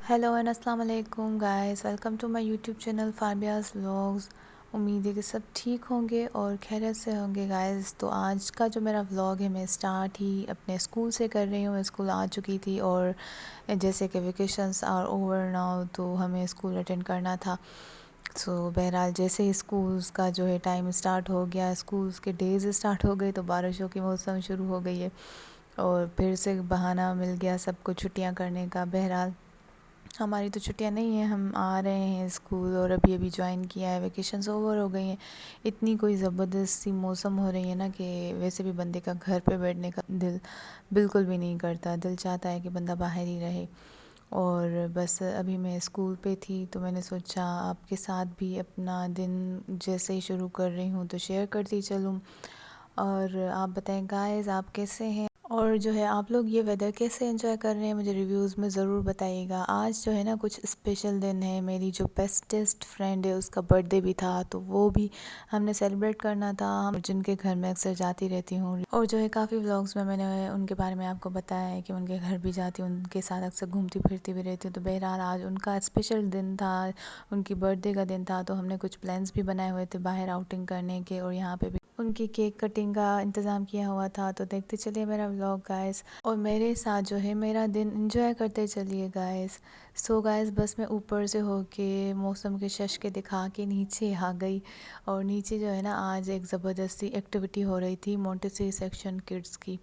Hello and अस्सलाम वालेकुम guys, welcome to my YouTube channel Fabiya's vlogs. उम्मीद है कि सब ठीक होंगे और खैरियत से होंगे गाइस। तो आज का जो मेरा व्लॉग है मैं स्टार्ट ही अपने स्कूल से कर रही हूँ। मैं स्कूल आ चुकी थी और जैसे कि वेकेशंस आर ओवर नाउ तो हमें स्कूल अटेंड करना था। सो बहरहाल जैसे ही स्कूल्स का जो है टाइम स्टार्ट हो गया, स्कूल्स के डेज़ स्टार्ट हो गए तो बारिशों की मौसम शुरू हो गई है और फिर से बहाना मिल गया सबको छुट्टियां करने का। बहरहाल हमारी तो छुट्टियां नहीं हैं, हम आ रहे हैं स्कूल और अभी अभी ज्वाइन किया है। वेकेशंस ओवर हो गई हैं। इतनी कोई ज़बरदस्त सी मौसम हो रही है ना कि वैसे भी बंदे का घर पे बैठने का दिल बिल्कुल भी नहीं करता। दिल चाहता है कि बंदा बाहर ही रहे। और बस अभी मैं स्कूल पे थी तो मैंने सोचा आपके साथ भी अपना दिन जैसे ही शुरू कर रही हूँ तो शेयर करती चलूँ। और आप बताएं गाइस, आप कैसे हैं और जो है आप लोग ये वेदर कैसे एंजॉय कर रहे हैं, मुझे रिव्यूज़ में ज़रूर बताइएगा। आज जो है ना कुछ स्पेशल दिन है। मेरी जो बेस्टेस्ट फ्रेंड है उसका बर्थडे भी था तो वो भी हमने सेलिब्रेट करना था। हम जिनके घर में अक्सर जाती रहती हूँ और जो है काफ़ी व्लॉग्स में मैंने उनके बारे में आपको बताया है कि उनके घर भी जाती हूँ, उनके साथ अक्सर घूमती फिरती भी रहती हूँ। तो बहरहाल आज उनका स्पेशल दिन था, उनकी बर्थडे का दिन था। तो हमने कुछ प्लान्स भी बनाए हुए थे बाहर आउटिंग करने के और यहाँ पे भी उनकी केक कटिंग का इंतज़ाम किया हुआ था। तो देखते चलिए मेरा व्लॉग गाइस और मेरे साथ जो है मेरा दिन एंजॉय करते चलिए गाइस। सो गाइस बस मैं ऊपर से होके मौसम के शश के दिखा के नीचे आ गई और नीचे जो है ना आज एक ज़बरदस्ती एक्टिविटी हो रही थी मोंटेसरी सेक्शन किड्स की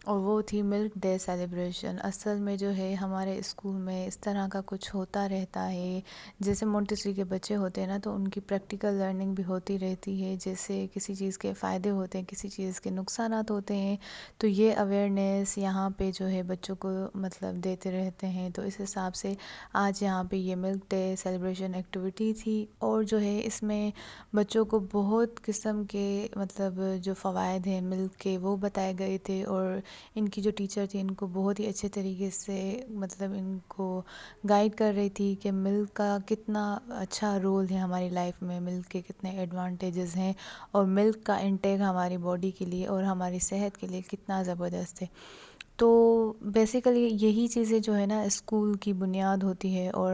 और वो थी मिल्क डे सेलिब्रेशन। असल में जो है हमारे स्कूल में इस तरह का कुछ होता रहता है। जैसे मोंटेसरी के बच्चे होते हैं ना तो उनकी प्रैक्टिकल लर्निंग भी होती रहती है। जैसे किसी चीज़ के फ़ायदे होते हैं, किसी चीज़ के नुकसानात होते हैं, तो ये अवेयरनेस यहाँ पे जो है बच्चों को मतलब देते रहते हैं। तो इस हिसाब से आज यहाँ पे ये मिल्क डे सेलिब्रेशन एक्टिविटी थी और जो है इसमें बच्चों को बहुत किस्म के मतलब जो फ़वाद हैं मिल्क के वो बताए गए थे। और इनकी जो टीचर थी इनको बहुत ही अच्छे तरीके से मतलब इनको गाइड कर रही थी कि मिल्क का कितना अच्छा रोल है हमारी लाइफ में, मिल्क के कितने एडवांटेजेस हैं और मिल्क का इंटेक हमारी बॉडी के लिए और हमारी सेहत के लिए कितना ज़बरदस्त है। तो बेसिकली यही चीज़ें जो है ना स्कूल की बुनियाद होती है और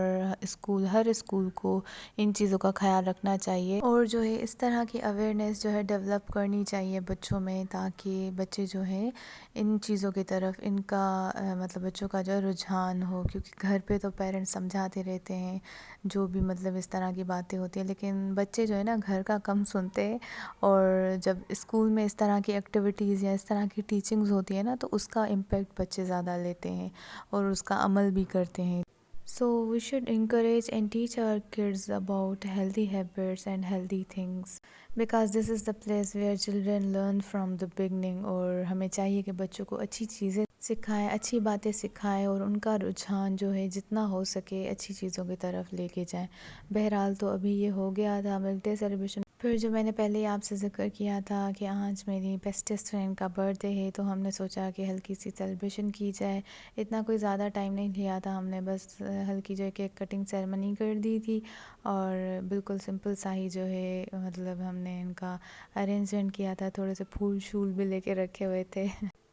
हर स्कूल को इन चीज़ों का ख्याल रखना चाहिए और जो है इस तरह की अवेयरनेस जो है डेवलप करनी चाहिए बच्चों में, ताकि बच्चे जो है इन चीज़ों की तरफ इनका मतलब बच्चों का जो रुझान हो। क्योंकि घर पे तो पेरेंट्स समझाते रहते हैं जो भी मतलब इस तरह की बातें होती हैं, लेकिन बच्चे जो है ना घर का कम सुनते हैं और जब स्कूल में इस तरह की एक्टिविटीज़ या इस तरह की टीचिंग्स होती है ना तो उसका इम्पेक्ट बच्चे ज़्यादा लेते हैं और उसका अमल भी करते हैं। So we should encourage and teach our kids about healthy habits and healthy things because this is the place where children learn from the beginning। और हमें चाहिए कि बच्चों को अच्छी चीज़ें सिखाएं, अच्छी बातें सिखाएं और उनका रुझान जो है जितना हो सके अच्छी चीज़ों की तरफ लेके जाएं। बहरहाल तो अभी ये हो गया था मिल्क डे सेलिब्रेशन। फिर जो मैंने पहले ही आपसे ज़िक्र किया था कि आज मेरी बेस्टेस्ट फ्रेंड का बर्थडे है तो हमने सोचा कि हल्की सी सेलिब्रेशन की जाए। इतना कोई ज़्यादा टाइम नहीं लिया था हमने, बस हल्की जो है केक कटिंग सेरेमनी कर दी थी और बिल्कुल सिंपल सा ही जो है मतलब हमने इनका अरेंजमेंट किया था। थोड़े से फूल शूल भी लेके रखे हुए थे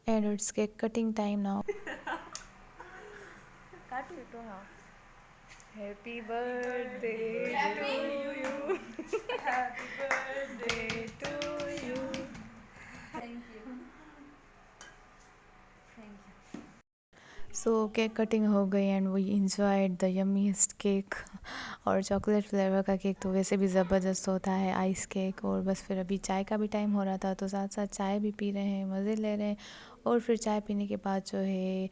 and it's cake cutting time now. Happy birthday to you, happy birthday to you. So cake cutting हो गई and we enjoyed the yummiest cake. और चॉकलेट फ्लेवर का केक तो वैसे भी ज़बरदस्त होता है, आइस केक। और बस फिर अभी चाय का भी टाइम हो रहा था तो साथ साथ चाय भी पी रहे हैं, मज़े ले रहे हैं। और फिर चाय पीने के बाद जो है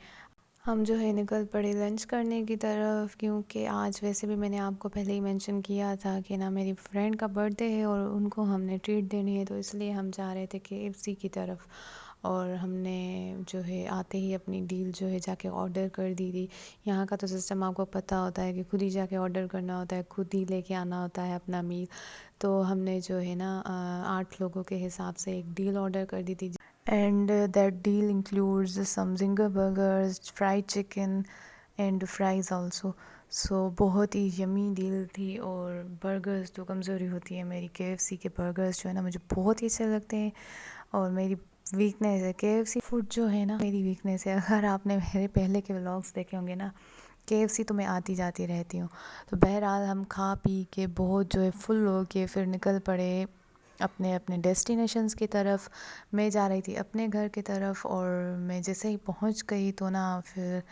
हम जो है निकल पड़े लंच करने की तरफ, क्योंकि आज वैसे भी मैंने आपको पहले ही मेंशन किया था कि ना मेरी फ्रेंड का बर्थडे है और उनको हमने ट्रीट देनी है, तो इसलिए हम जा रहे थे KFC की तरफ। और हमने जो है आते ही अपनी डील जो है जाके ऑर्डर कर दी थी। यहाँ का तो सिस्टम आपको पता होता है कि खुद ही जाके ऑर्डर करना होता है, खुद ही लेके आना होता है अपना मील। तो हमने जो है ना 8 लोगों के हिसाब से एक डील ऑर्डर कर दी थी and that deal includes some zinger burgers, fried chicken and fries also. So बहुत ही यमी डील थी। और बर्गर्स तो कमज़ोरी होती है मेरी, KFC के बर्गर्स जो है ना मुझे बहुत ही अच्छे लगते हैं और मेरी वीकनेस है KFC फूड जो है ना, मेरी वीकनेस है। अगर आपने मेरे पहले के व्लॉग्स देखे होंगे ना KFC तो मैं आती जाती रहती हूँ। तो बहरहाल हम खा पी के बहुत जो है फुल हो के फिर निकल पड़े अपने अपने डेस्टिनेशंस की तरफ। मैं जा रही थी अपने घर की तरफ और मैं जैसे ही पहुंच गई तो ना फिर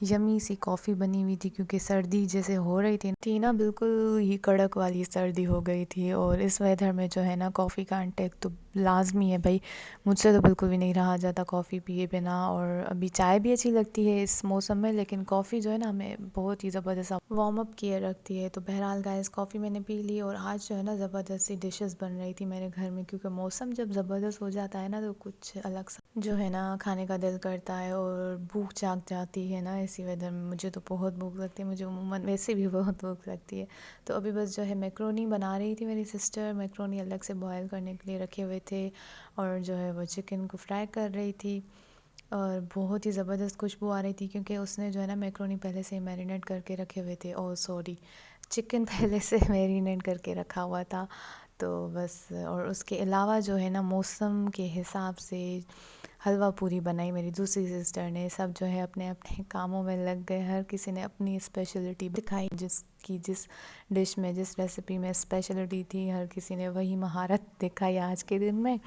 यमी सी कॉफ़ी बनी हुई थी, क्योंकि सर्दी जैसे हो रही थी ना, बिल्कुल ही कड़क वाली सर्दी हो गई थी। और इस वेदर में जो है ना कॉफ़ी का इंटेक तो लाजमी है भाई। मुझसे तो बिल्कुल भी नहीं रहा जाता कॉफ़ी पिए बिना। और अभी चाय भी अच्छी लगती है इस मौसम में, लेकिन कॉफ़ी जो है ना हमें बहुत ही ज़बरदस्त वार्म अप किए रखती है। तो बहरहाल गाइस कॉफ़ी मैंने पी ली और आज जो है ना ज़बरदस्त सी डिशेस बन रही थी मेरे घर में, क्योंकि मौसम जब ज़बरदस्त हो जाता है ना तो कुछ अलग सा जो है ना खाने का दिल करता है और भूख जाग जाती है ना इसी वेदर में। मुझे तो बहुत भूख लगती है, मुझे उमूमन वैसे भी बहुत भूख लगती है। तो अभी बस जो है मैक्रोनी बना रही थी मेरी सिस्टर। मैक्रोनी अलग से बॉयल करने के लिए रखे हुए थे और जो है वो चिकन को फ्राई कर रही थी और बहुत ही ज़बरदस्त खुशबू आ रही थी, क्योंकि उसने जो है ना मैक्रोनी पहले से मैरिनेट करके रखे हुए थे। और सॉरी, चिकन पहले से मैरिनेट करके रखा हुआ था। तो बस, और उसके अलावा जो है ना मौसम के हिसाब से हलवा पूरी बनाई मेरी दूसरी सिस्टर ने। सब जो है अपने अपने कामों में लग गए, हर किसी ने अपनी स्पेशलिटी दिखाई, जिसकी जिस डिश में जिस रेसिपी में स्पेशलिटी थी हर किसी ने वही महारत दिखाई आज के दिन में।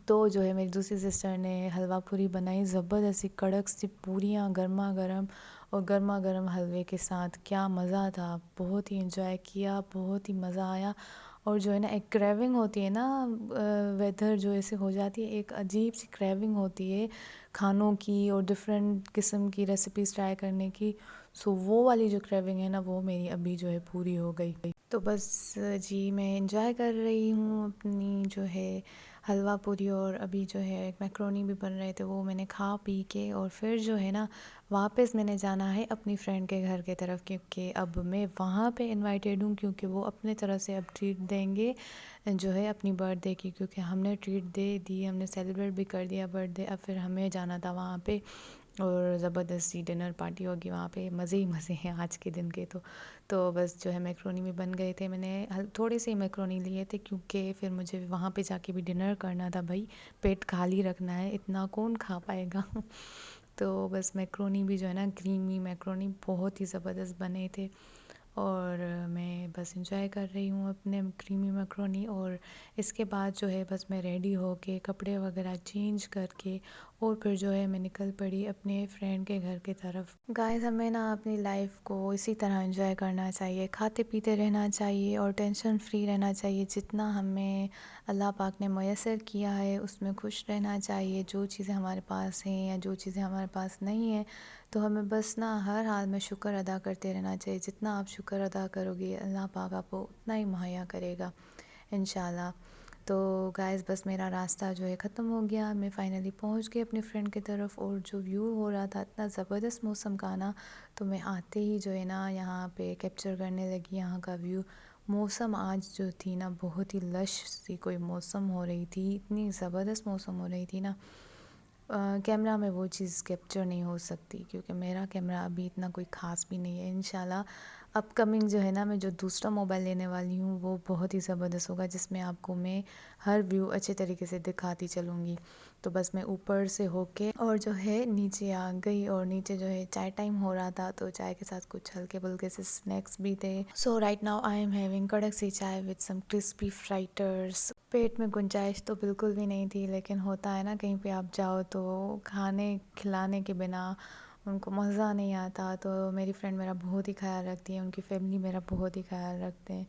तो जो है मेरी दूसरी सिस्टर ने हलवा पूरी बनाई, ज़बरदस्त सी कड़क सी पूरियाँ गर्मा गर्म, और गर्मा गर्म हलवे के साथ क्या मज़ा था। बहुत ही इंजॉय किया, बहुत ही मज़ा आया। और जो है ना एक क्रेविंग होती है ना, वेदर जो ऐसे हो जाती है, एक अजीब सी क्रेविंग होती है खानों की और डिफरेंट किस्म की रेसिपीज़ ट्राई करने की। सो वो वाली जो क्रेविंग है ना वो मेरी अभी जो है पूरी हो गई। तो बस जी मैं इंजॉय कर रही हूँ अपनी जो है हलवा पूरी, और अभी जो है एक मैक्रोनी भी बन रहे थे, वो मैंने खा पी के और फिर जो है ना वापस मैंने जाना है अपनी फ्रेंड के घर की तरफ, क्योंकि अब मैं वहाँ पे इनवाइटेड हूँ, क्योंकि वो अपने तरफ से अब ट्रीट देंगे जो है अपनी बर्थडे की, क्योंकि हमने ट्रीट दे दी, हमने सेलिब्रेट भी कर दिया बर्थडे। अब फिर हमें जाना था वहाँ पे और ज़बरदस्ती डिनर पार्टी होगी वहाँ पे। मज़े ही मज़े हैं आज के दिन के। तो बस जो है मैक्रोनी भी बन गए थे। मैंने थोड़े से ही मैक्रोनी लिए थे, क्योंकि फिर मुझे वहाँ पे जाके भी डिनर करना था भाई, पेट खाली रखना है, इतना कौन खा पाएगा। तो बस मैक्रोनी भी जो है ना क्रीमी मैक्रोनी बहुत ही ज़बरदस्त बने थे और मैं बस इंजॉय कर रही हूँ अपने क्रीमी मैक्रोनी। और इसके बाद जो है बस मैं रेडी होके कपड़े वगैरह चेंज करके और फिर जो है मैं निकल पड़ी अपने फ्रेंड के घर की तरफ। गाइस हमें ना अपनी लाइफ को इसी तरह एंजॉय करना चाहिए, खाते पीते रहना चाहिए और टेंशन फ्री रहना चाहिए। जितना हमें अल्लाह पाक ने मयसर किया है उसमें खुश रहना चाहिए। जो चीज़ें हमारे पास हैं या जो चीज़ें हमारे पास नहीं है, तो हमें बस ना हर हाल में शुक्र अदा करते रहना चाहिए। जितना आप शुक्र अदा करोगे अल्लाह पाक आपको उतना ही मुहैया करेगा इंशाल्लाह। तो गाइस बस मेरा रास्ता जो है ख़त्म हो गया, मैं फ़ाइनली पहुंच गई अपनी फ्रेंड की तरफ। और जो व्यू हो रहा था इतना ज़बरदस्त मौसम का ना, तो मैं आते ही जो है ना यहाँ पे कैप्चर करने लगी यहाँ का व्यू। मौसम आज जो थी ना बहुत ही लश सी कोई मौसम हो रही थी, इतनी ज़बरदस्त मौसम हो रही थी ना, कैमरा में वो चीज़ कैप्चर नहीं हो सकती, क्योंकि मेरा कैमरा अभी इतना कोई ख़ास भी नहीं है। इंशाल्लाह अपकमिंग जो है ना मैं जो दूसरा मोबाइल लेने वाली हूँ वो बहुत ही ज़बरदस्त होगा, जिसमें आपको मैं हर व्यू अच्छे तरीके से दिखाती चलूँगी। तो बस मैं ऊपर से होके और जो है नीचे आ गई, और नीचे जो है चाय टाइम हो रहा था, तो चाय के साथ कुछ हल्के फुल्के से स्नैक्स भी थे। So right now I am having कड़क सी चाय विद सम क्रिस्पी फ्राइटर्स। पेट में गुंजाइश तो बिल्कुल भी नहीं थी, लेकिन होता है ना कहीं पे आप जाओ तो खाने खिलाने के बिना उनको मज़ा नहीं आता। तो मेरी फ्रेंड मेरा बहुत ही ख्याल रखती है, उनकी फैमिली मेरा बहुत ही ख्याल रखते हैं,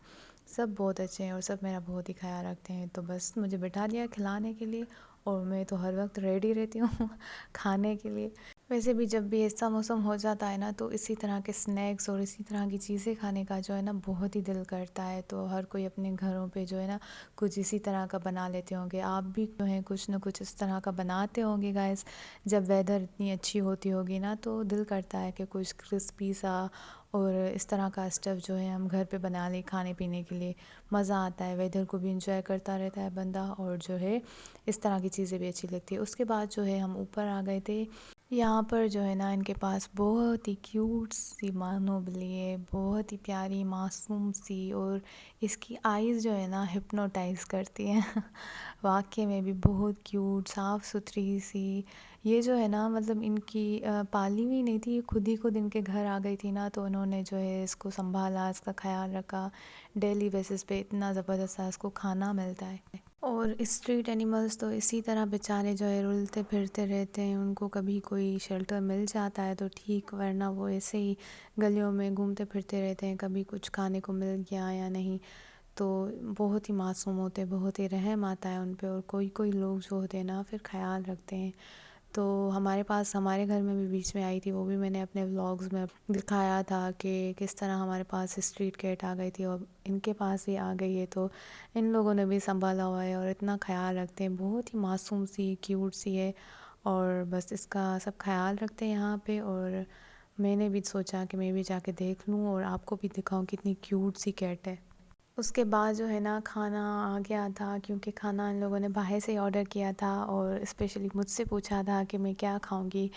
सब बहुत अच्छे हैं और सब मेरा बहुत ही ख्याल रखते हैं। तो बस मुझे बिठा दिया खिलाने के लिए, और मैं तो हर वक्त रेडी रहती हूँ खाने के लिए। वैसे भी जब भी ऐसा मौसम हो जाता है ना, तो इसी तरह के स्नैक्स और इसी तरह की चीज़ें खाने का जो है ना बहुत ही दिल करता है। तो हर कोई अपने घरों पे जो है ना कुछ इसी तरह का बना लेते होंगे। आप भी जो है कुछ ना कुछ इस तरह का बनाते होंगे गाइस। जब वेदर इतनी अच्छी होती होगी ना, तो दिल करता है कि कुछ क्रिस्पी सा और इस तरह का स्टफ़ जो है हम घर पे बना लें खाने पीने के लिए। मज़ा आता है, वेदर को भी इंजॉय करता रहता है बंदा, और जो है इस तरह की चीज़ें भी अच्छी लगती है। उसके बाद जो है हम ऊपर आ गए थे। यहाँ पर जो है ना इनके पास बहुत ही क्यूट सी मानो बिल्ली है, बहुत ही प्यारी मासूम सी, और इसकी आइज़ जो है ना हिप्नोटाइज़ करती हैं वाकई में भी बहुत क्यूट साफ़ सुथरी सी। ये जो है ना मतलब इनकी पाली हुई नहीं थी, ये खुद इनके घर आ गई थी ना, तो उन्होंने जो है इसको संभाला, इसका ख्याल रखा। डेली बेसिस पे इतना ज़बरदस्त इसको खाना मिलता है। और स्ट्रीट एनिमल्स तो इसी तरह बेचारे जो है रुलते फिरते रहते हैं, उनको कभी कोई शेल्टर मिल जाता है तो ठीक, वरना वो ऐसे ही गलियों में घूमते फिरते रहते हैं, कभी कुछ खाने को मिल गया या नहीं। तो बहुत ही मासूम होते हैं, बहुत ही रहम आता है उन पे, और कोई कोई लोग जो होते हैं ना फिर ख्याल रखते हैं। तो हमारे पास हमारे घर में भी बीच में आई थी, वो भी मैंने अपने व्लॉग्स में दिखाया था कि किस तरह हमारे पास स्ट्रीट कैट आ गई थी और इनके पास भी आ गई है। तो इन लोगों ने भी संभाला हुआ है और इतना ख्याल रखते हैं, बहुत ही मासूम सी क्यूट सी है, और बस इसका सब ख्याल रखते हैं यहाँ पे। और मैंने भी सोचा कि मैं भी जाके देख लूँ और आपको भी दिखाऊँ कितनी क्यूट सी कैट है। उसके बाद जो है ना खाना आ गया था, क्योंकि खाना इन लोगों ने बाहर से ऑर्डर किया था और स्पेशली मुझसे पूछा था कि मैं क्या खाऊंगी।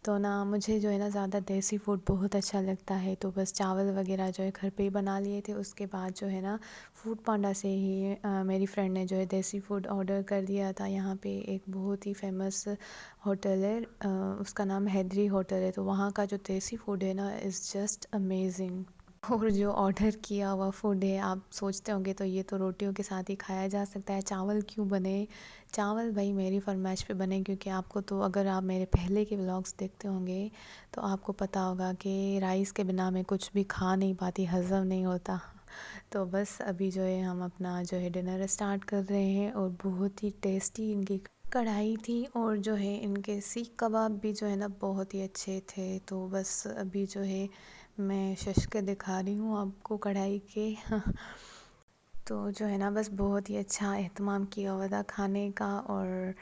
तो ना मुझे जो है ना ज़्यादा देसी फूड बहुत अच्छा लगता है, तो बस चावल वगैरह जो है घर पे ही बना लिए थे। उसके बाद जो है ना फूड पांडा से ही मेरी फ्रेंड ने जो है देसी फूड ऑर्डर कर दिया था। यहाँ पे एक बहुत ही फेमस होटल है, उसका नाम हैदरी होटल है, तो वहाँ का जो देसी फूड है ना इज़ जस्ट अमेजिंग। और जो ऑर्डर किया हुआ फूड है, आप सोचते होंगे तो ये तो रोटियों के साथ ही खाया जा सकता है, चावल क्यों बने। चावल भाई मेरी फरमाइश पे बने, क्योंकि आपको तो अगर आप मेरे पहले के व्लॉग्स देखते होंगे तो आपको पता होगा कि राइस के बिना मैं कुछ भी खा नहीं पाती, हज़म नहीं होता। तो बस अभी जो है हम अपना जो है डिनर स्टार्ट कर रहे हैं, और बहुत ही टेस्टी इनकी कढ़ाई थी, और जो है इनके सीख कबाब भी जो है ना बहुत ही अच्छे थे। तो बस अभी जो है मैं शश के दिखा रही हूँ आपको कढ़ाई के तो जो है ना बस बहुत ही अच्छा एहतमाम किया हुआ था खाने का, और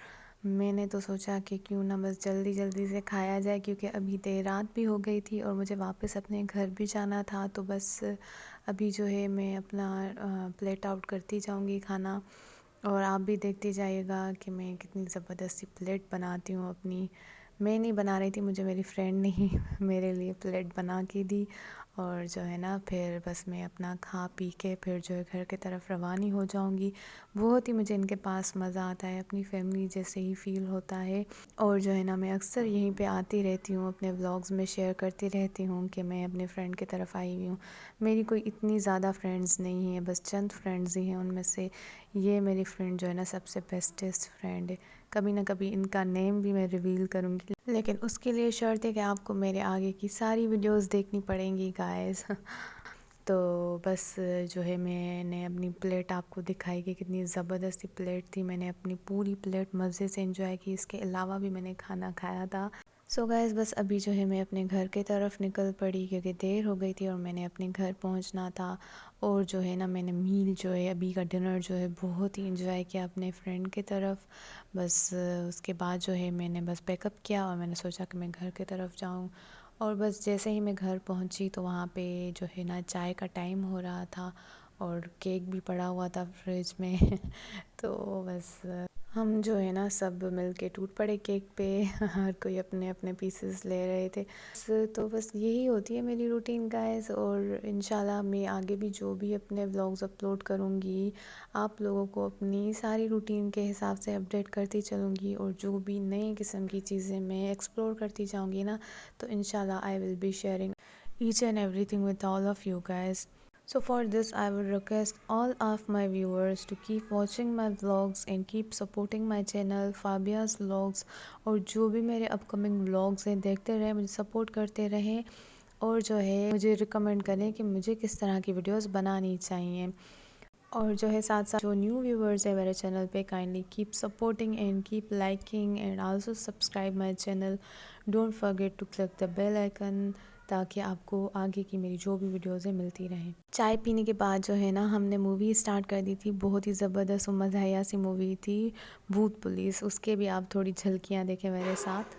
मैंने तो सोचा कि क्यों ना बस जल्दी जल्दी से खाया जाए, क्योंकि अभी देर रात भी हो गई थी और मुझे वापस अपने घर भी जाना था। तो बस अभी जो है मैं अपना प्लेट आउट करती जाऊंगी खाना, और आप भी देखते जाइएगा कि मैं कितनी ज़बरदस्ती प्लेट बनाती हूँ अपनी। मैं नहीं बना रही थी, मुझे मेरी फ्रेंड ने ही मेरे लिए प्लेट बना के दी, और जो है ना फिर बस मैं अपना खा पी के फिर जो है घर की तरफ रवानी हो जाऊंगी। बहुत ही मुझे इनके पास मज़ा आता है, अपनी फैमिली जैसे ही फ़ील होता है। और जो है ना मैं अक्सर यहीं पे आती रहती हूँ, अपने व्लॉग्स में शेयर करती रहती हूँ कि मैं अपने फ्रेंड की तरफ आई हुई हूँ। मेरी कोई इतनी ज़्यादा फ्रेंड्स नहीं है, बस चंद फ्रेंड्स ही हैं, उनमें से ये मेरी फ्रेंड जो है ना सबसे बेस्टेस्ट फ्रेंड है। कभी ना कभी इनका नेम भी मैं रिवील करूँगी, लेकिन उसके लिए शर्त है कि आपको मेरे आगे की सारी वीडियोस देखनी पड़ेंगी गाइस तो बस जो है मैंने अपनी प्लेट आपको दिखाई कि कितनी ज़बरदस्ती प्लेट थी। मैंने अपनी पूरी प्लेट मज़े से एंजॉय की, इसके अलावा भी मैंने खाना खाया था। सो गाइस बस अभी जो है मैं अपने घर की तरफ निकल पड़ी, क्योंकि देर हो गई थी और मैंने अपने घर पहुंचना था। और जो है ना मैंने मील जो है अभी का डिनर जो है बहुत ही एंजॉय किया अपने फ्रेंड की तरफ। बस उसके बाद जो है मैंने बस पैकअप किया और मैंने सोचा कि मैं घर की तरफ जाऊं। और बस जैसे ही मैं घर पहुंची तो वहाँ पे जो है ना चाय का टाइम हो रहा था, और केक भी पड़ा हुआ था फ्रिज में तो बस हम जो है ना सब मिलके टूट पड़े केक पे हर कोई अपने अपने पीसेस ले रहे थे। तो बस यही होती है मेरी रूटीन गाइस, और इंशाल्लाह मैं आगे भी जो भी अपने व्लॉग्स अपलोड करूँगी आप लोगों को अपनी सारी रूटीन के हिसाब से अपडेट करती चलूँगी, और जो भी नई किस्म की चीज़ें मैं एक्सप्लोर करती जाऊँगी ना, तो इंशाल्लाह I will be sharing each and everything with all of you guys. So for this I would request all of my viewers to keep watching my vlogs and keep supporting my channel Fabia's vlogs, और जो भी मेरे upcoming vlogs हैं देखते रहें, मुझे support करते रहें, और जो है मुझे रिकमेंड करें कि मुझे किस तरह की वीडियोस बनानी चाहिए। और जो है साथ साथ जो न्यू व्यूवर्स है मेरे चैनल पे, kindly keep supporting and keep liking and also subscribe my channel. Don't forget to click the bell icon, ताकि आपको आगे की मेरी जो भी वीडियोज़ है मिलती रहें। चाय पीने के बाद जो है ना हमने मूवी स्टार्ट कर दी थी, बहुत ही ज़बरदस्त और मज़ाहिया सी मूवी थी भूत पुलिस। उसके भी आप थोड़ी झलकियाँ देखें मेरे साथ।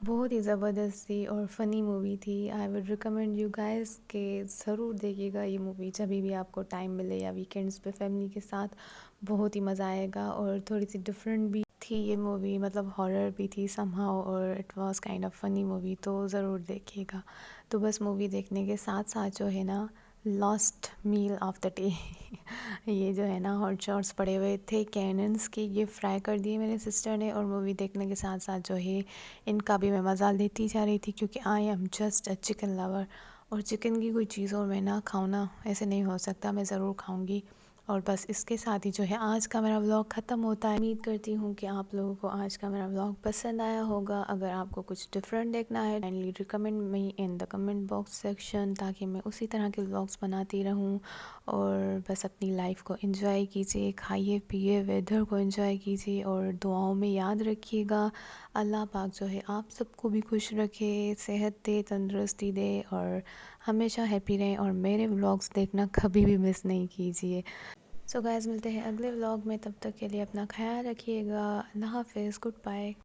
बहुत ही ज़बरदस्त थी और फ़नी मूवी थी। I would recommend you guys कि ज़रूर देखिएगा ये मूवी जब भी आपको टाइम मिले या वीकेंड्स पे फैमिली के साथ। बहुत ही मज़ा आएगा और थोड़ी सी डिफरेंट भी थी ये मूवी, मतलब हॉरर भी थी समहाउ और it was kind of funny movie, तो ज़रूर देखिएगा। तो बस मूवी देखने के साथ साथ जो है ना, last meal of the day ये जो है ना हॉट शॉट्स पड़े हुए थे कैनन्स के, ये फ्राई कर दिए मेरे सिस्टर ने। और मूवी देखने के साथ साथ जो है इनका भी मैं मज़ा लेती जा रही थी, क्योंकि I am just a chicken lover. और चिकन की कोई चीज़ और मैं ना खाऊँ ना, ऐसे नहीं हो सकता, मैं ज़रूर खाऊँगी। और बस इसके साथ ही जो है आज का मेरा व्लॉग ख़त्म होता है। उम्मीद करती हूँ कि आप लोगों को आज का मेरा व्लॉग पसंद आया होगा। अगर आपको कुछ डिफरेंट देखना है, kindly recommend me in the comment box section, ताकि मैं उसी तरह के व्लॉग्स बनाती रहूँ। और बस अपनी लाइफ को एंजॉय कीजिए, खाइए पिए, वेदर को एंजॉय कीजिए और दुआओं में याद रखिएगा। अल्लाह पाक जो है आप सबको भी खुश रखे, सेहत दे, तंदुरुस्ती दे और हमेशा हैप्पी रहें। और मेरे व्लॉग्स देखना कभी भी मिस नहीं कीजिए। सो गाइस, मिलते हैं अगले व्लॉग में, तब तक के लिए अपना ख्याल रखिएगा। अल्लाह हाफ़िज़, गुड बाय।